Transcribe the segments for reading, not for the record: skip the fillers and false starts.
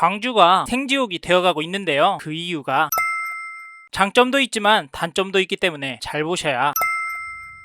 광주가 생지옥이 되어가고 있는데요. 그 이유가 장점도 있지만 단점도 있기 때문에 잘 보셔야.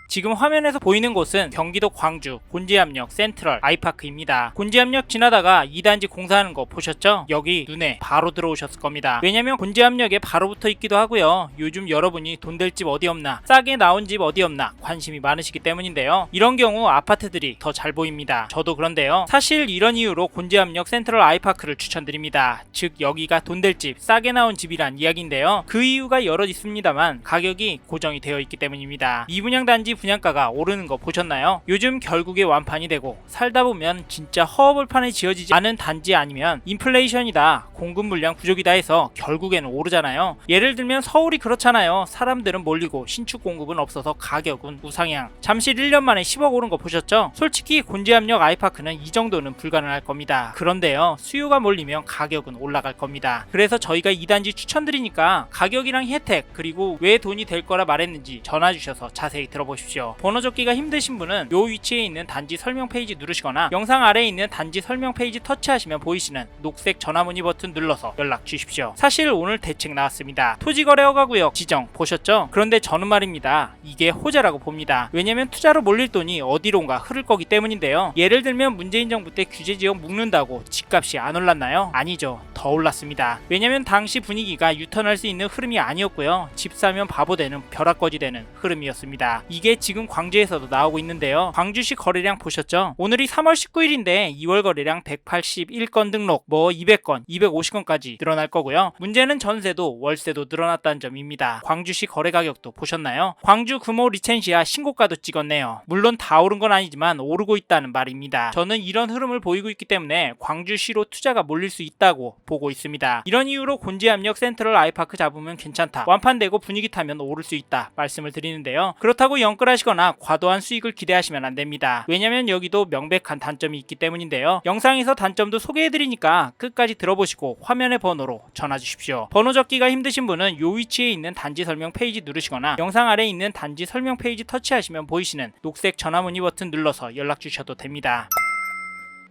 지금 화면에서 보이는 곳은 경기도 광주 곤지암역 센트럴 아이파크입니다. 곤지암역 지나다가 2단지 공사하는 거 보셨죠? 여기 눈에 바로 들어오셨을 겁니다. 왜냐면 곤지암역에 바로 붙어 있기도 하고요. 요즘 여러분이 돈 될 집 어디 없나, 싸게 나온 집 어디 없나 관심이 많으시기 때문인데요. 이런 경우 아파트들이 더 잘 보입니다. 저도 그런데요. 사실 이런 이유로 곤지암역 센트럴 아이파크를 추천드립니다. 즉 여기가 돈 될 집, 싸게 나온 집이란 이야기인데요. 그 이유가 여러 있습니다만 가격이 고정이 되어 있기 때문입니다. 이분양 단지 분양가가 오르는 거 보셨나요? 요즘 결국에 완판이 되고 살다 보면 진짜 허허벌판에 지어지지 않은 단지 아니면 인플레이션이다, 공급 물량 부족이다 해서 결국에는 오르잖아요. 예를 들면 서울이 그렇잖아요. 사람들은 몰리고 신축 공급은 없어서 가격은 우상향. 잠실 1년 만에 10억 오른 거 보셨죠? 솔직히 곤지암역 아이파크는 이 정도는 불가능할 겁니다. 그런데요, 수요가 몰리면 가격은 올라갈 겁니다. 그래서 저희가 2단지 추천드리니까 가격이랑 혜택, 그리고 왜 돈이 될 거라 말했는지 전화 주셔서 자세히 들어보십시오. 번호 적기가 힘드신 분은 요 위치에 있는 단지 설명 페이지 누르시거나 영상 아래에 있는 단지 설명 페이지 터치하시면 보이시는 녹색 전화문의 버튼 눌러서 연락 주십시오. 사실 오늘 대책 나왔습니다. 토지거래허가구역 지정 보셨죠? 그런데 저는 말입니다, 이게 호재라고 봅니다. 왜냐면 투자로 몰릴 돈이 어디론가 흐를 거기 때문인데요. 예를 들면 문재인 정부 때 규제지역 묶는다고 집값이 안 올랐나요? 아니죠. 더 올랐습니다. 왜냐면 당시 분위기가 유턴할 수 있는 흐름이 아니었고요. 집 사면 바보 되는 벼락거지 되는 흐름이었습니다. 이게 지금 광주에서도 나오고 있는데요. 광주시 거래량 보셨죠? 오늘이 3월 19일인데 2월 거래량 181건 등록, 200건, 250건까지 늘어날 거고요. 문제는 전세도 월세도 늘어났다는 점입니다. 광주시 거래 가격도 보셨나요? 광주 금호 리첸시아 신고가도 찍었네요. 물론 다 오른 건 아니지만 오르고 있다는 말입니다. 저는 이런 흐름을 보이고 있기 때문에 광주시로 투자가 몰릴 수 있다고 보고 있습니다. 이런 이유로 곤지암역 센트럴 아이파크 잡으면 괜찮다, 완판되고 분위기 타면 오를 수 있다 말씀을 드리는데요. 그렇다고 영끌하시거나 과도한 수익을 기대하시면 안됩니다. 왜냐면 여기도 명백한 단점이 있기 때문인데요. 영상에서 단점도 소개해드리니까 끝까지 들어보시고 화면의 번호로 전화 주십시오. 번호 적기가 힘드신 분은 요 위치에 있는 단지 설명 페이지 누르시거나 영상 아래에 있는 단지 설명 페이지 터치하시면 보이시는 녹색 전화문의 버튼 눌러서 연락 주셔도 됩니다.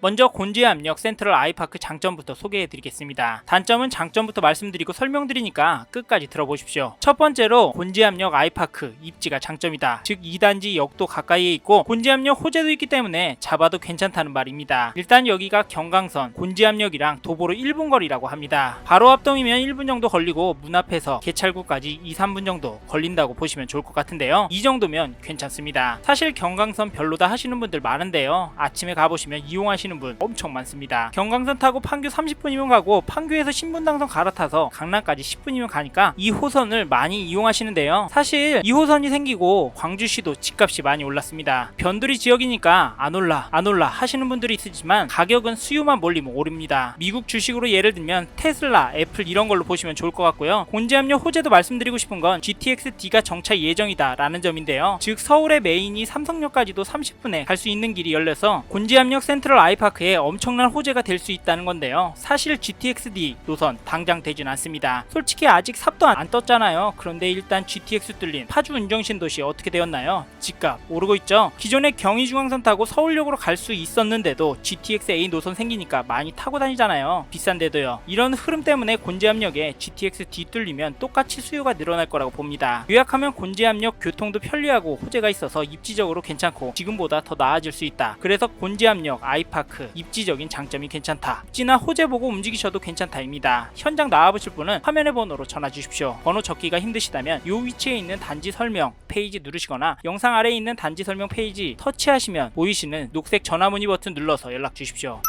먼저 곤지암역 센트럴 아이파크 장점부터 소개해드리겠습니다. 단점은 장점부터 말씀드리고 설명드리니까 끝까지 들어보십시오. 첫 번째로 곤지암역 아이파크 입지가 장점이다. 즉 2단지 역도 가까이에 있고 곤지암역 호재도 있기 때문에 잡아도 괜찮다는 말입니다. 일단 여기가 경강선 곤지암역이랑 도보로 1분 거리라고 합니다. 바로 앞동이면 1분 정도 걸리고 문 앞에서 개찰구까지 2-3분 정도 걸린다고 보시면 좋을 것 같은데요. 이 정도면 괜찮습니다. 사실 경강선 별로다 하시는 분들 많은데요. 아침에 가보시면 이용하시는 분 엄청 많습니다. 경강선 타고 판교 30분이면 가고 판교에서 신분당선 갈아타서 강남까지 10분이면 가니까 이 호선을 많이 이용하시는데요. 사실 이 호선이 생기고 광주시도 집값이 많이 올랐습니다. 변두리 지역이니까 안 올라 하시는 분들이 있으지만 가격은 수요만 몰리면 오릅니다. 미국 주식으로 예를 들면 테슬라, 애플 이런 걸로 보시면 좋을 것 같고요. 곤지암역 호재도 말씀드리고 싶은 건 GTX-D가 정차 예정이다 라는 점인데요. 즉 서울의 메인이 삼성역까지도 30분에 갈 수 있는 길이 열려서 곤지암역 센트럴 아이파크에 엄청난 호재가 될 수 있다는 건데요. 사실 GTX-D 노선 당장 되진 않습니다. 솔직히 아직 삽도 안 떴잖아요. 그런데 일단 GTX 뚫린 파주 운정신도시 어떻게 되었나요? 집값 오르고 있죠. 기존에 경의중앙선 타고 서울역으로 갈 수 있었는데도 GTX-A 노선 생기니까 많이 타고 다니잖아요. 비싼데도요. 이런 흐름 때문에 곤지암역에 GTX-D 뚫리면 똑같이 수요가 늘어날 거라고 봅니다. 요약하면 곤지암역 교통도 편리하고 호재가 있어서 입지적으로 괜찮고 지금보다 더 나아질 수 있다. 그래서 곤지암역 아이파크 입지적인 장점이 괜찮다. 입지나 호재 보고 움직이셔도 괜찮다입니다. 현장 나와보실 분은 화면의 번호로 전화 주십시오. 번호 적기가 힘드시다면 요 위치에 있는 단지 설명 페이지 누르시거나 영상 아래에 있는 단지 설명 페이지 터치하시면 보이시는 녹색 전화문의 버튼 눌러서 연락 주십시오.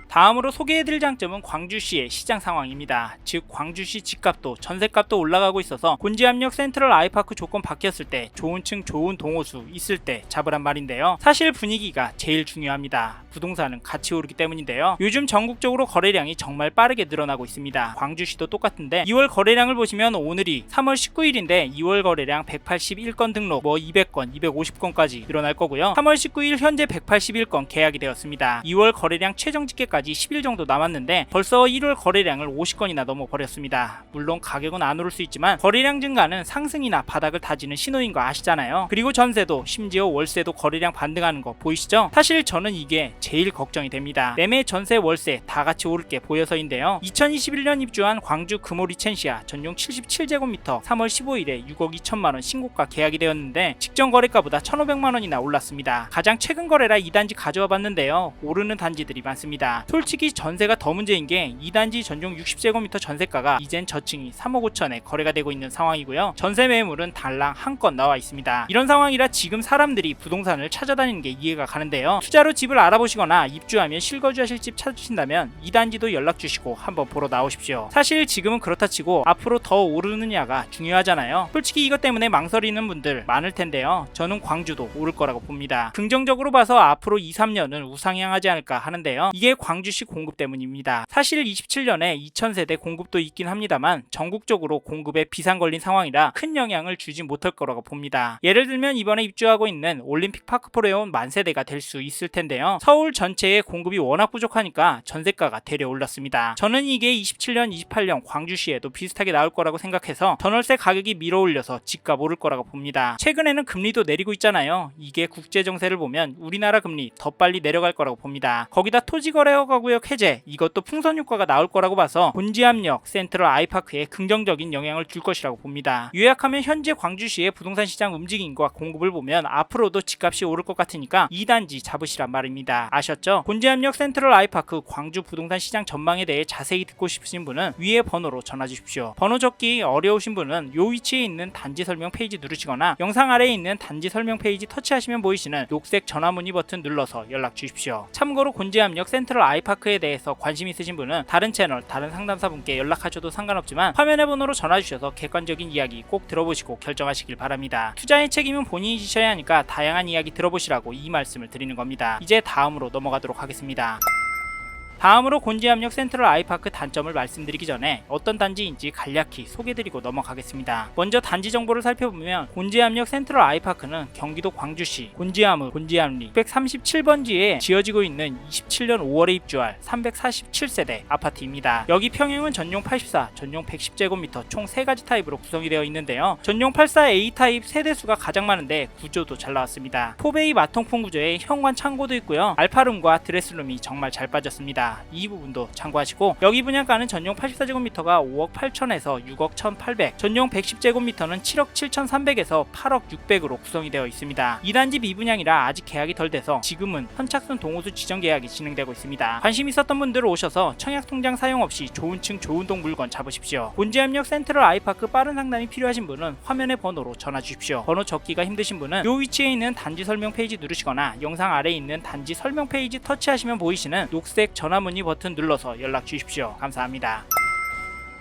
다음으로 소개해드릴 장점은 광주시의 시장 상황입니다. 즉 광주시 집값도 전세값도 올라가고 있어서 곤지암역 센트럴 아이파크 조건 바뀌었을 때 좋은 층 좋은 동호수 있을 때 잡으란 말인데요. 사실 분위기가 제일 중요합니다. 부동산은 같이 오르기 때문인데요. 요즘 전국적으로 거래량이 정말 빠르게 늘어나고 있습니다. 광주시도 똑같은데 2월 거래량을 보시면 오늘이 3월 19일인데 2월 거래량 181건 등록 200건 250건까지 늘어날 거고요. 3월 19일 현재 181건 계약이 되었습니다. 2월 거래량 최종 집계까지 입주까지 10일 정도 남았는데 벌써 1월 거래량을 50건이나 넘어버렸습니다. 물론 가격은 안 오를 수 있지만 거래량 증가는 상승이나 바닥을 다지는 신호인 거 아시잖아요. 그리고 전세도 심지어 월세도 거래량 반등하는 거 보이시죠? 사실 저는 이게 제일 걱정이 됩니다. 매매, 전세, 월세 다 같이 오를 게 보여서인데요. 2021년 입주한 광주 금호 리첸시아 전용 77제곱미터 3월 15일에 6억 2천만원 신고가 계약이 되었는데 직전 거래가보다 1,500만원이나 올랐습니다. 가장 최근 거래라 이 단지 가져와 봤는데요. 오르는 단지들이 많습니다. 솔직히 전세가 더 문제인 게 이 단지 전용 60제곱미터 전세가가 이젠 저층이 3억 5천에 거래가 되고 있는 상황이고요. 전세 매물은 달랑 한 건 나와 있습니다. 이런 상황이라 지금 사람들이 부동산을 찾아다니는 게 이해가 가는데요. 투자로 집을 알아보시거나 입주하면 실거주하실 집 찾으신다면 이 단지도 연락 주시고 한번 보러 나오십시오. 사실 지금은 그렇다 치고 앞으로 더 오르느냐가 중요하잖아요. 솔직히 이것 때문에 망설이는 분들 많을 텐데요. 저는 광주도 오를 거라고 봅니다. 긍정적으로 봐서 앞으로 2, 3년은 우상향하지 않을까 하는데요. 이게 광주시 공급 때문입니다. 사실 27년에 2000세대 공급도 있긴 합니다만 전국적으로 공급에 비상 걸린 상황이라 큰 영향을 주지 못할 거라고 봅니다. 예를 들면 이번에 입주하고 있는 올림픽 파크포레온 만세대가 될 수 있을 텐데요. 서울 전체의 공급이 워낙 부족하니까 전세가가 대려 올랐습니다. 저는 이게 27년, 28년 광주시에도 비슷하게 나올 거라고 생각해서 전월세 가격이 밀어 올려서 집값 오를 거라고 봅니다. 최근에는 금리도 내리고 있잖아요. 이게 국제 정세를 보면 우리나라 금리 더 빨리 내려갈 거라고 봅니다. 거기다 토지거래허가구역 해제, 이것도 풍선 효과가 나올 거라고 봐서 곤지암역, 센트럴 아이파크에 긍정적인 영향을 줄 것이라고 봅니다. 요약하면 현재 광주시의 부동산 시장 움직임과 공급을 보면 앞으로도 집값이 오를 것 같으니까 이 단지 잡으시란 말입니다. 아셨죠? 곤지암역 센트럴 아이파크 광주 부동산 시장 전망에 대해 자세히 듣고 싶으신 분은 위에 번호로 전화 주십시오. 번호 적기 어려우신 분은 요 위치에 있는 단지 설명 페이지 누르시거나 영상 아래에 있는 단지 설명 페이지 터치하시면 보이시는 녹색 전화 문의 버튼 눌러서 연락 주십시오. 참고로 곤지암역 센트럴 아이파크에 대해서 관심 있으신 분은 다른 채널, 다른 상담사분께 연락하셔도 상관없지만 화면의 번호로 전화 주셔서 객관적인 이야기 꼭 들어보시고 결정하시길 바랍니다. 투자의 책임은 본인이 지셔야 하니까 다양한 이야기 들어보시라고 이 말씀을 드리는 겁니다. 이제 다음으로 넘어가도록 하겠습니다. 다음으로 곤지암역 센트럴 아이파크 단점을 말씀드리기 전에 어떤 단지인지 간략히 소개드리고 넘어가겠습니다. 먼저 단지 정보를 살펴보면 곤지암역 센트럴 아이파크는 경기도 광주시 곤지암읍 곤지암리 637번지에 지어지고 있는 27년 5월에 입주할 347세대 아파트입니다. 여기 평형은 전용 84, 전용 110제곱미터 총 3가지 타입으로 구성이 되어 있는데요. 전용 84A 타입 세대수가 가장 많은데 구조도 잘 나왔습니다. 포베이 마통풍 구조에 현관 창고도 있고요. 알파룸과 드레스룸이 정말 잘 빠졌습니다. 이 부분도 참고하시고 여기 분양가는 전용 84제곱미터가 5억 8천에서 6억 1,800, 전용 110제곱미터는 7억 7,300에서 8억 600으로 구성이 되어 있습니다. 이 단지 미분양이라 아직 계약이 덜 돼서 지금은 선착순 동호수 지정 계약이 진행되고 있습니다. 관심 있었던 분들 오셔서 청약통장 사용 없이 좋은 층 좋은 동 물건 잡으십시오. 곤지암역 센트럴 아이파크 빠른 상담이 필요하신 분은 화면의 번호로 전화 주십시오. 번호 적기가 힘드신 분은 요 위치에 있는 단지 설명 페이지 누르시거나 영상 아래에 있는 단지 설명 페이지 터치하시면 보이시는 녹색 전화 문의 버튼 눌러서 연락 주십시오. 감사합니다.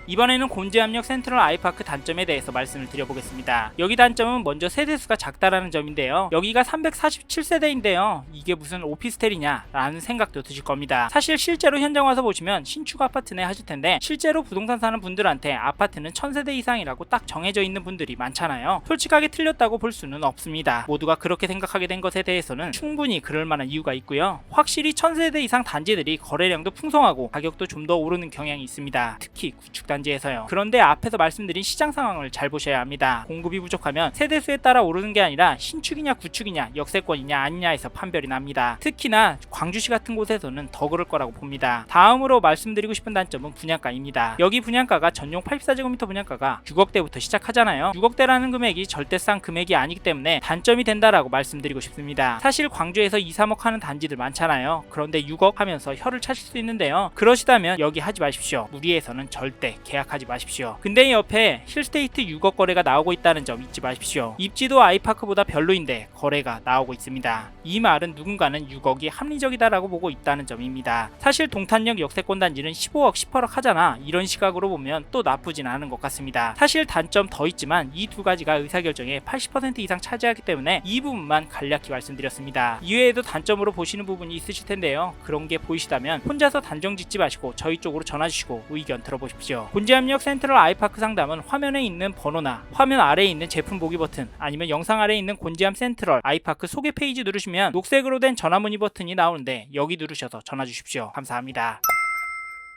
이번에는 곤지암역 센트럴 아이파크 단점에 대해서 말씀을 드려보겠습니다. 여기 단점은 먼저 세대수가 작다라는 점인데요. 여기가 347세대인데요. 이게 무슨 오피스텔이냐 라는 생각도 드실 겁니다. 사실 실제로 현장 와서 보시면 신축 아파트네 하실 텐데 실제로 부동산 사는 분들한테 아파트는 1000세대 이상이라고 딱 정해져 있는 분들이 많잖아요. 솔직하게 틀렸다고 볼 수는 없습니다. 모두가 그렇게 생각하게 된 것에 대해서는 충분히 그럴 만한 이유가 있고요. 확실히 1000세대 이상 단지들이 거래량도 풍성하고 가격도 좀 더 오르는 경향이 있습니다. 특히 구축 단지에서요. 그런데 앞에서 말씀드린 시장 상황을 잘 보셔야 합니다. 공급이 부족하면 세대수에 따라 오르는 게 아니라 신축이냐 구축이냐 역세권이냐 아니냐에서 판별이 납니다. 특히나 광주시 같은 곳에서는 더 그럴 거라고 봅니다. 다음으로 말씀드리고 싶은 단점은 분양가입니다. 여기 분양가가 전용 84제곱미터 분양가가 6억대부터 시작하잖아요. 6억대라는 금액이 절대 싼 금액이 아니기 때문에 단점이 된다라고 말씀드리고 싶습니다. 사실 광주에서 2, 3억 하는 단지들 많잖아요. 그런데 6억 하면서 혀를 차실 수 있는데요. 그러시다면 여기 하지 마십시오. 무리해서는 절대 계약하지 마십시오. 근데 옆에 힐스테이트 6억 거래가 나오고 있다는 점 잊지 마십시오. 입지도 아이파크보다 별로인데 거래가 나오고 있습니다. 이 말은 누군가는 6억이 합리적이다라고 보고 있다는 점입니다. 사실 동탄역 역세권 단지는 15억, 18억 하잖아. 이런 시각으로 보면 또 나쁘진 않은 것 같습니다. 사실 단점 더 있지만 이 두 가지가 의사결정의 80% 이상 차지하기 때문에 이 부분만 간략히 말씀드렸습니다. 이외에도 단점으로 보시는 부분이 있으실 텐데요. 그런 게 보이시다면 혼자서 단정 짓지 마시고 저희 쪽으로 전화 주시고 의견 들어보십시오. 곤지압력 센트럴 아이파크 상담은 화면에 있는 번호나 화면 아래에 있는 제품 보기 버튼 아니면 영상 아래에 있는 곤지암 센트럴 아이파크 소개 페이지 누르시면 녹색으로 된 전화 문의 버튼이 나오는데 여기 누르셔서 전화 주십시오. 감사합니다.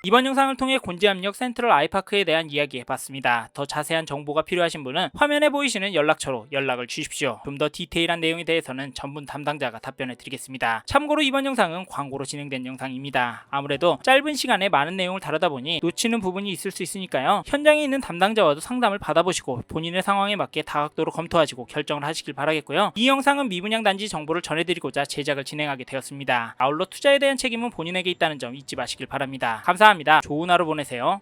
이번 영상을 통해 곤지압력 센트럴 아이파크에 대한 이야기 해봤습니다. 더 자세한 정보가 필요하신 분은 화면에 보이시는 연락처로 연락을 주십시오. 좀 더 디테일한 내용에 대해서는 전문 담당자가 답변해 드리겠습니다. 참고로 이번 영상은 광고로 진행된 영상입니다. 아무래도 짧은 시간에 많은 내용을 다루다 보니 놓치는 부분이 있을 수 있으니까요. 현장에 있는 담당자와도 상담을 받아보시고 본인의 상황에 맞게 다각도로 검토하시고 결정을 하시길 바라겠고요. 이 영상은 미분양 단지 정보를 전해드리고자 제작을 진행하게 되었습니다. 아울러 투자에 대한 책임은 본인에게 있다는 점 잊지 마시길 바랍니다. 감사합니다. 좋은 하루 보내세요.